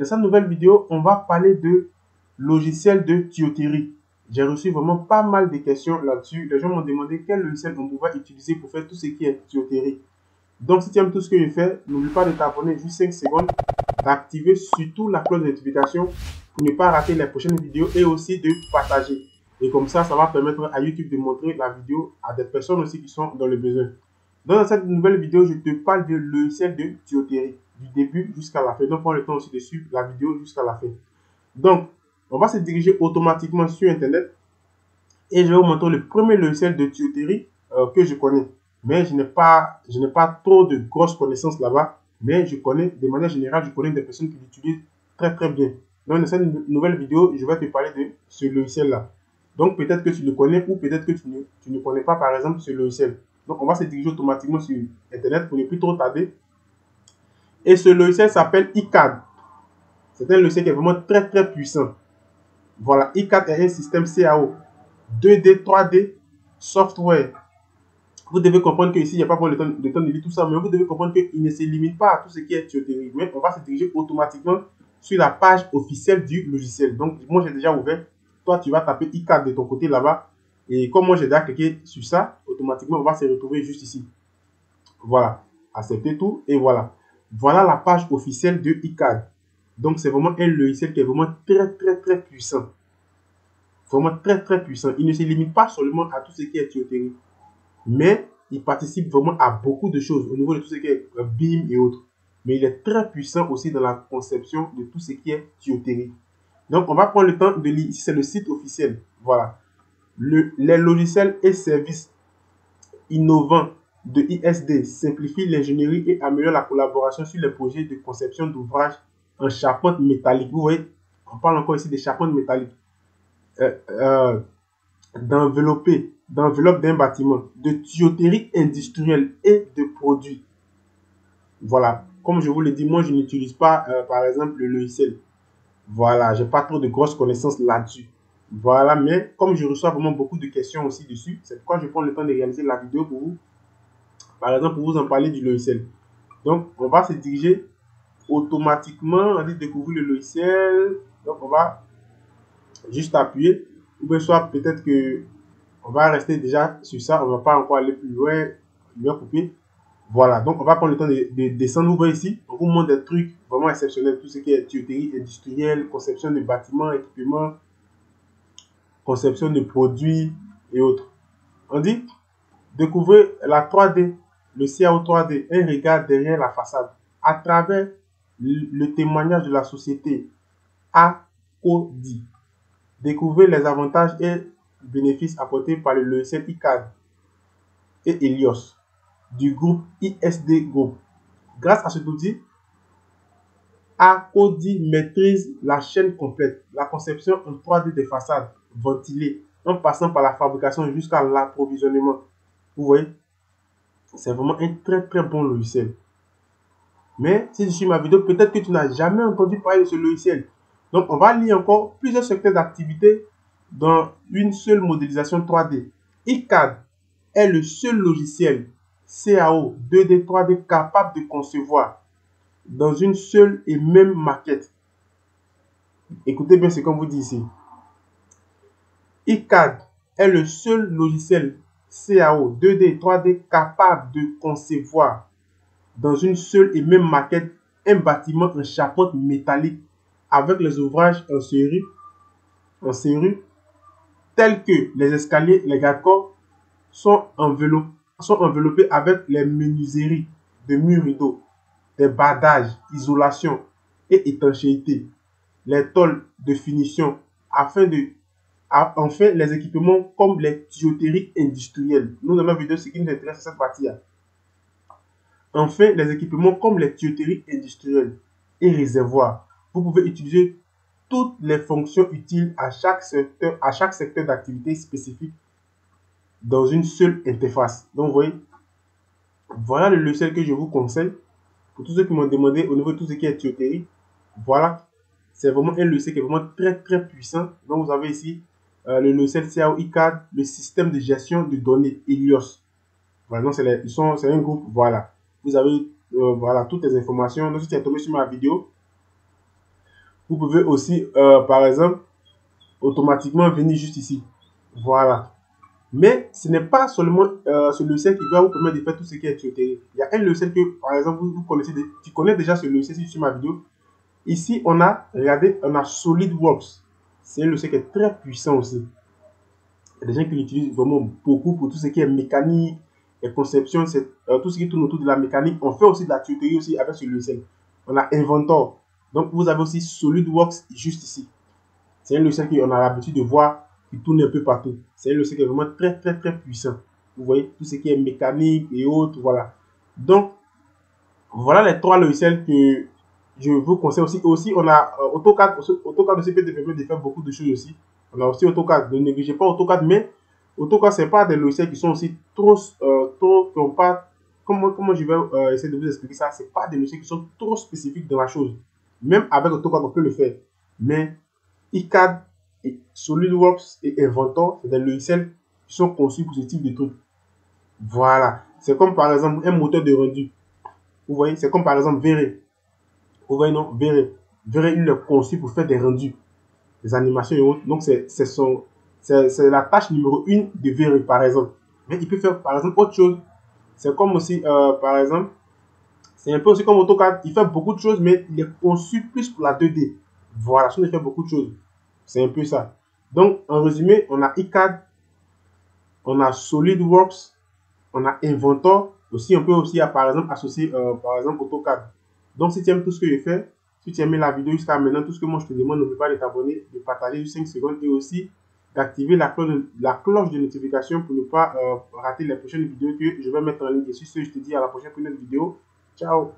Dans cette nouvelle vidéo, on va parler de logiciel de tuyauterie. J'ai reçu vraiment pas mal de questions là-dessus. Les gens m'ont demandé quel logiciel on pouvait utiliser pour faire tout ce qui est tuyauterie. Donc, si tu aimes tout ce que je fais, n'oublie pas de t'abonner juste 5 secondes, d'activer surtout la cloche de notification pour ne pas rater les prochaines vidéos et aussi de partager. Et comme ça va permettre à YouTube de montrer la vidéo à des personnes aussi qui sont dans le besoin. Donc, dans cette nouvelle vidéo, je te parle de logiciel de tuyauterie, du début jusqu'à la fin. Donc, prends le temps aussi de suivre la vidéo jusqu'à la fin. Donc, on va se diriger automatiquement sur Internet et je vais vous montrer le premier logiciel de tuyauterie que je connais. Mais je n'ai pas trop de grosses connaissances là-bas, mais je connais, de manière générale, je connais des personnes qui l'utilisent très très bien. Donc, dans cette nouvelle vidéo, je vais te parler de ce logiciel-là. Donc, peut-être que tu le connais ou peut-être que tu ne connais pas, par exemple, ce logiciel. Donc, on va se diriger automatiquement sur Internet pour ne plus trop tarder. Et ce logiciel s'appelle iCAD. C'est un logiciel qui est vraiment très très puissant. Voilà, iCAD est un système CAO, 2D, 3D, software. Vous devez comprendre qu'ici, il n'y a pas pour le temps de lire tout ça, mais vous devez comprendre qu'il ne se limite pas à tout ce qui est tuyauterie. Mais on va se diriger automatiquement sur la page officielle du logiciel. Donc, moi, j'ai déjà ouvert. Toi, tu vas taper iCAD de ton côté là-bas. Et comme moi, j'ai déjà cliqué sur ça, automatiquement, on va se retrouver juste ici. Voilà. Accepter tout. Et voilà. Voilà la page officielle de iCAD. Donc, c'est vraiment un logiciel qui est vraiment très, très, très puissant. Vraiment très, très puissant. Il ne se limite pas seulement à tout ce qui est tuyauterie, mais il participe vraiment à beaucoup de choses au niveau de tout ce qui est BIM et autres. Mais il est très puissant aussi dans la conception de tout ce qui est tuyauterie. Donc, on va prendre le temps de lire. Ici, c'est le site officiel. Voilà. Les logiciels et services innovants de ISD simplifient l'ingénierie et améliorent la collaboration sur les projets de conception d'ouvrages en charpente métallique. Vous voyez, on parle encore ici des charpentes métalliques. D'enveloppe d'un bâtiment, de tuyauterie industrielle et de produits. Voilà, comme je vous l'ai dit, moi je n'utilise pas par exemple le logiciel. Voilà, j'ai pas trop de grosses connaissances là-dessus. Voilà, mais comme je reçois vraiment beaucoup de questions aussi dessus, c'est pourquoi je prends le temps de réaliser la vidéo pour vous, par exemple pour vous en parler du logiciel. Donc, on va se diriger automatiquement, on dit découvrir le logiciel. Donc, on va juste appuyer, ou bien soit peut-être que on va rester déjà sur ça, on ne va pas encore aller plus loin, bien couper. Voilà, donc on va prendre le temps de descendre. Vous voyez ici, on vous montre des trucs vraiment exceptionnels, tout ce qui est tuyauterie industrielle, conception de bâtiments, équipements, conception de produits et autres. On dit, découvrez la 3D, le CAO 3D, un regard derrière la façade, à travers le témoignage de la société ACODI. Découvrez les avantages et bénéfices apportés par le logiciel iCAD et Helios du groupe ISD Group. Grâce à cet outil, ACODI maîtrise la chaîne complète, la conception en 3D des façades ventilées, en passant par la fabrication jusqu'à l'approvisionnement. Vous voyez, c'est vraiment un très très bon logiciel. Mais si tu suis ma vidéo, peut-être que tu n'as jamais entendu parler de ce logiciel. Donc, on va lire encore plusieurs secteurs d'activité dans une seule modélisation 3D. iCAD est le seul logiciel CAO 2D 3D capable de concevoir dans une seule et même maquette. Écoutez bien ce qu'on vous dit ici. iCAD est le seul logiciel CAO 2D 3D capable de concevoir dans une seule et même maquette un bâtiment en charpente métallique avec les ouvrages en serrure tels que les escaliers, les garde-corps sont enveloppés avec les menuiseries de murs rideaux, des bardages, isolation et étanchéité, les tôles de finition, enfin les équipements comme les tuyauteries industrielles. Nous, dans la vidéo, ce qui nous intéresse, c'est cette partie-là. Enfin, les équipements comme les tuyauteries industrielles et réservoirs. Vous pouvez utiliser toutes les fonctions utiles à chaque secteur d'activité spécifique dans une seule interface. Donc, vous voyez, voilà le logiciel que je vous conseille. Pour tous ceux qui m'ont demandé au niveau de tout ce qui est tuyauterie, voilà, c'est vraiment un logiciel qui est vraiment très très puissant. Donc, vous avez ici le logiciel CAO iCAD, le système de gestion de données Helios. Voilà, donc c'est un groupe, voilà. Vous avez voilà, toutes les informations. Donc, si tu es tombé sur ma vidéo, Vous pouvez aussi, par exemple, automatiquement venir juste ici. Voilà. Mais ce n'est pas seulement ce logiciel qui va vous permettre de faire tout ce qui est tuyauterie. Il y a un logiciel que, par exemple, vous connaissez, tu connais déjà ce logiciel si tu suis ma vidéo. Ici, on a, regardez, on a SolidWorks. C'est un logiciel qui est très puissant aussi. Il y a des gens qui l'utilisent vraiment beaucoup pour tout ce qui est mécanique et conception, tout ce qui tourne autour de la mécanique. On fait aussi de la tuyauterie aussi avec ce logiciel. On a Inventor. Donc, vous avez aussi SolidWorks juste ici. C'est un logiciel qu'on a l'habitude de voir qui tourne un peu partout. C'est un logiciel qui est vraiment très puissant. Vous voyez, tout ce qui est mécanique et autres, voilà. Donc, voilà les trois logiciels que je vous conseille aussi. Aussi, on a AutoCAD. AutoCAD aussi peut te permettre de faire beaucoup de choses aussi. On a aussi AutoCAD. Ne négligez pas AutoCAD, mais AutoCAD, ce n'est pas des logiciels qui sont aussi qui n'ont pas, comment je vais essayer de vous expliquer ça, ce n'est pas des logiciels qui sont trop spécifiques dans la chose. Même avec AutoCAD, on peut le faire. Mais iCAD, et SolidWorks et Inventor, c'est des logiciels qui sont conçus pour ce type de trucs. Voilà. C'est comme par exemple un moteur de rendu. Vous voyez, c'est comme par exemple V-Ray. Vous voyez, non, V-Ray. V-Ray, il est conçu pour faire des rendus, des animations et autres. Donc, c'est la tâche numéro 1 de V-Ray, par exemple. Mais il peut faire, par exemple, autre chose. C'est comme aussi, par exemple, c'est un peu aussi comme AutoCAD. Il fait beaucoup de choses, mais il est conçu plus pour la 2D. Voilà, il fait beaucoup de choses. C'est un peu ça. Donc, en résumé, on a iCAD, on a SolidWorks, on a Inventor. Aussi, on peut aussi, par exemple, associer, par exemple, AutoCAD. Donc, si tu aimes tout ce que je fais, si tu as aimé la vidéo jusqu'à maintenant, tout ce que moi je te demande, n'oublie pas de t'abonner, de partager 5 secondes et aussi d'activer la cloche de notification pour ne pas rater les prochaines vidéos que je vais mettre en ligne. Et sur ce, je te dis à la prochaine pour une autre vidéo. Ciao!